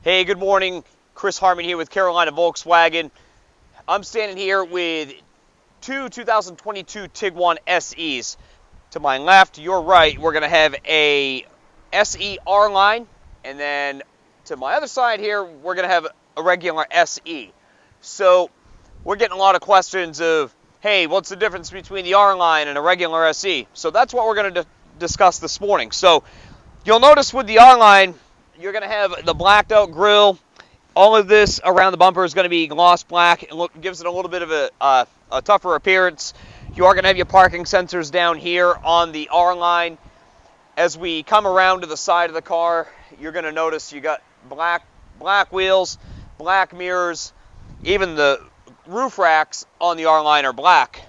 Hey, good morning. Chris Harmon here with Carolina Volkswagen. I'm standing here with two 2022 Tiguan SEs. To my left, your right, we're going to have a SE R-Line, and then to my other side here, we're going to have a regular SE. So we're getting a lot of questions of, hey, what's the difference between the R-Line and a regular SE? So that's what we're going to discuss this morning. So you'll notice with the R-Line, you're going to have the blacked out grille. All of this around the bumper is going to be gloss black. It gives it a little bit of a tougher appearance. You are going to have your parking sensors down here on the R-Line. As we come around to the side of the car, you're going to notice you got black wheels, black mirrors. Even the roof racks on the R-Line are black.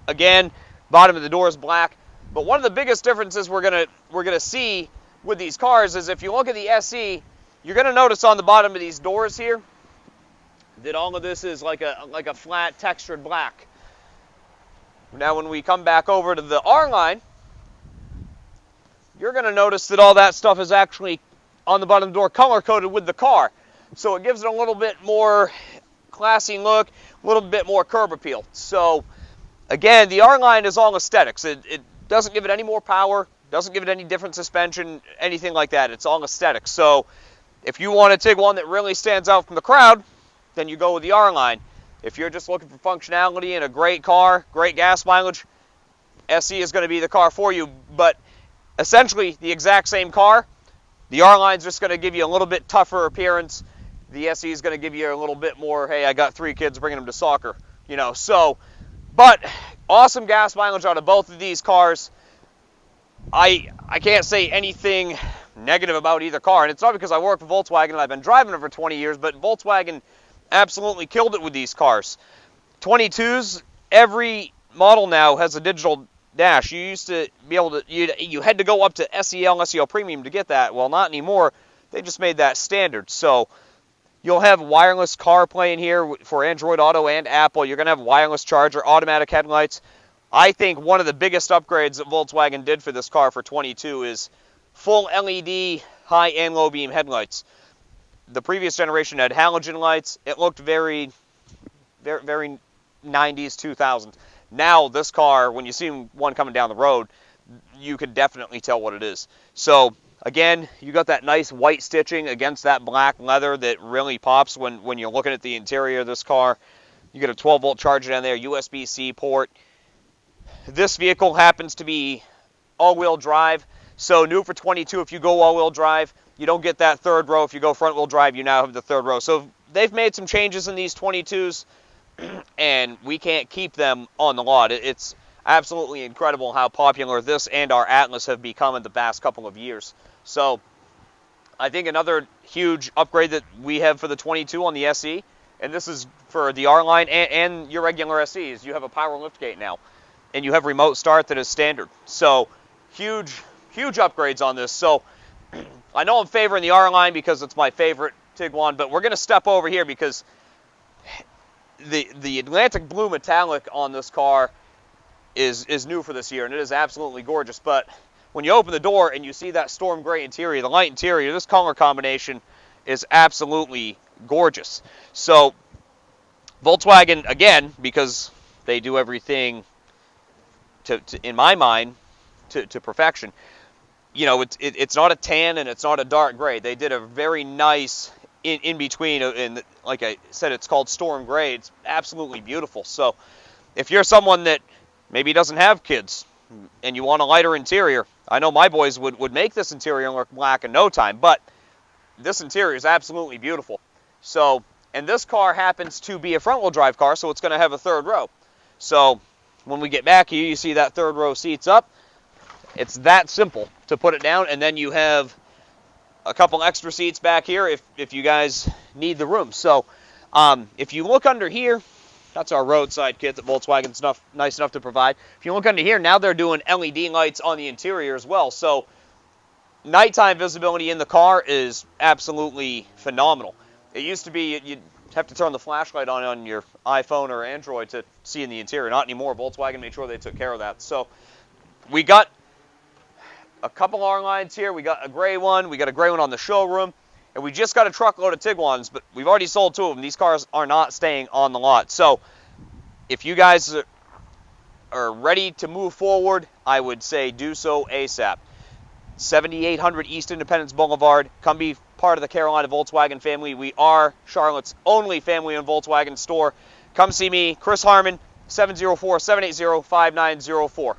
Again, bottom of the door is black. But one of the biggest differences we're going to see with these cars is if you look at the SE, you're going to notice on the bottom of these doors here that all of this is like a flat textured black. Now when we come back over to the R-Line, you're going to notice that all that stuff is actually on the bottom of the door color coded with the car. So it gives it a little bit more classy look, a little bit more curb appeal. So again, the R-Line is all aesthetics. It doesn't give it any more power, doesn't give it any different suspension, anything like that. It's all aesthetics. So if you want to take one that really stands out from the crowd, then you go with the R-Line. If you're just looking for functionality and a great car, great gas mileage, SE is going to be the car for you. But essentially the exact same car. The R-Line's just going to give you a little bit tougher appearance. The SE is going to give you a little bit more, hey, I got 3 kids, bringing them to soccer. So, but awesome gas mileage out of both of these cars. I can't say anything negative about either car, and it's not because I work for Volkswagen and I've been driving them for 20 years, but Volkswagen absolutely killed it with these cars. 22s, every model now has a digital dash. You used to be able to, you had to go up to SEL, SEL Premium to get that. Well, not anymore. They just made that standard. So you'll have wireless CarPlay in here for Android Auto and Apple. You're going to have wireless charger, automatic headlights. I think one of the biggest upgrades that Volkswagen did for this car for 22 is full LED high and low beam headlights. The previous generation had halogen lights. It looked very 90s, 2000s. Now this car, when you see one coming down the road, you can definitely tell what it is. So again, you got that nice white stitching against that black leather that really pops when you're looking at the interior of this car. You get a 12-volt charger down there, USB-C port. This vehicle happens to be all-wheel drive. So new for 22, if you go all-wheel drive, you don't get that third row. If you go front-wheel drive, you now have the third row. So they've made some changes in these 22s, and we can't keep them on the lot. It's absolutely incredible how popular this and our Atlas have become in the past couple of years. So I think another huge upgrade that we have for the 22 on the SE, and this is for the R-Line and your regular SEs, you have a power liftgate now, and you have remote start that is standard. So huge upgrades on this. So I know I'm favoring the R-Line because it's my favorite Tiguan, but we're going to step over here because the Atlantic Blue Metallic on this car is new for this year, and it is absolutely gorgeous. But when you open the door and you see that storm gray interior, the light interior, this color combination is absolutely gorgeous. So Volkswagen, again, because they do everything in my mind, to perfection. It's not a tan and it's not a dark gray. They did a very nice in between, and like I said, it's called storm gray. It's absolutely beautiful. So if you're someone that maybe doesn't have kids and you want a lighter interior, I know my boys would make this interior look black in no time, but this interior is absolutely beautiful. So, and this car happens to be a front-wheel drive car, so it's going to have a third row. So when we get back here, you see that third row seats up. It's that simple to put it down, and then you have a couple extra seats back here if you guys need the room. So if you look under here, that's our roadside kit that Volkswagen's nice enough to provide. If you look under here, now they're doing LED lights on the interior as well. So nighttime visibility in the car is absolutely phenomenal. It used to be you'd have to turn the flashlight on your iPhone or Android to see in the interior. Not anymore. Volkswagen made sure they took care of that. So we got a couple R lines here. We got a gray one. We got a gray one on the showroom. And we just got a truckload of Tiguans, but we've already sold 2 of them. These cars are not staying on the lot. So if you guys are ready to move forward, I would say do so ASAP. 7800 East Independence Boulevard. Come be part of the Carolina Volkswagen family. We are Charlotte's only family-owned Volkswagen store. Come see me, Chris Harmon, 704-780-5904.